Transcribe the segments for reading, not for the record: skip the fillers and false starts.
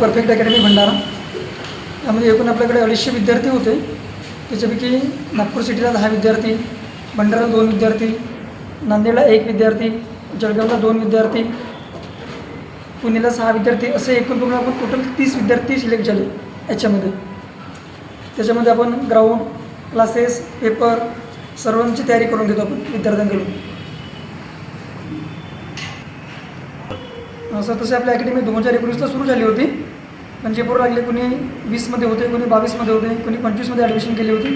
Perfect academy Bhandara. त्यामध्ये एकूण आपल्याकडे 250 विद्यार्थी होते. त्याच्यापैकी नागपूर सिटीला 10 विद्यार्थी, भंडाराला 2 विद्यार्थी, नांदेडला 1 विद्यार्थी, जळगावला 2 विद्यार्थी, पुणेला 6 विद्यार्थी, असे एकूण करून आपण टोटल 30 विद्यार्थी सिलेक्ट झाले याच्यामध्ये. त्याच्यामध्ये आपण ग्राउंड, क्लासेस, पेपर सर्वांची तयारी करून घेतो आपण विद्यार्थ्यांकडून. सर तसे आपल्या अकॅडमी 2019ला सुरू झाली होती. पण जे पोरं लागले कोणी 20मध्ये होते, कोणी 22मध्ये होते, कोणी 25मध्ये ॲडमिशन केली होती.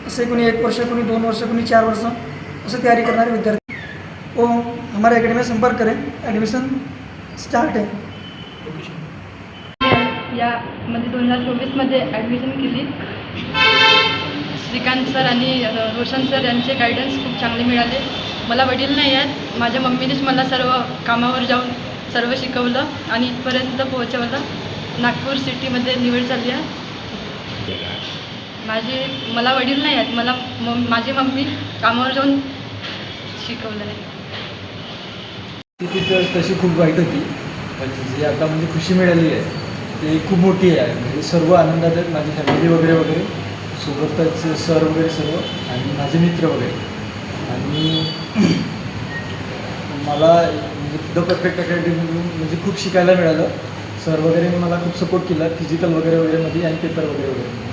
असे कोणी 1 वर्ष, कोणी 2 वर्ष, कोणी 4 वर्ष असं तयारी करणारे विद्यार्थी. वो हमारे अकॅडमी में संपर्क करें, एडमिशन स्टार्ट है. यामध्ये 2024मध्ये ॲडमिशन केली. श्रीकांत सर आणि रोशन सर यांचे गायडन्स खूप चांगले मिळाले. मला वडील नाही आहेत, माझ्या मम्मीनेच मला सर्व कामावर जाऊन सर्व शिकवलं आणि इथपर्यंत पोहोचवलं. नागपूर सिटीमध्ये निवड झाली आहे. मला वडील नाही आहेत, माझी मम्मी कामावर जाऊन शिकवलं आहे. ती तर तशी खूप वाईट होती, पण जी आता म्हणजे खुशी मिळाली आहे ते खूप मोठी आहे. म्हणजे सर्व आनंदात आहेत, माझी फॅमिली वगैरे वगैरे, सोबतच सर वगैरे सर्व आणि माझे मित्र वगैरे. आणि मला द परफेक्ट अकॅडमी म्हणजे खूप शिकायला मिळालं. सर वगैरे मला खूप सपोर्ट केला फिजिकल वगैरे वगैरेमध्ये आणि पेपर वगैरे वगैरे.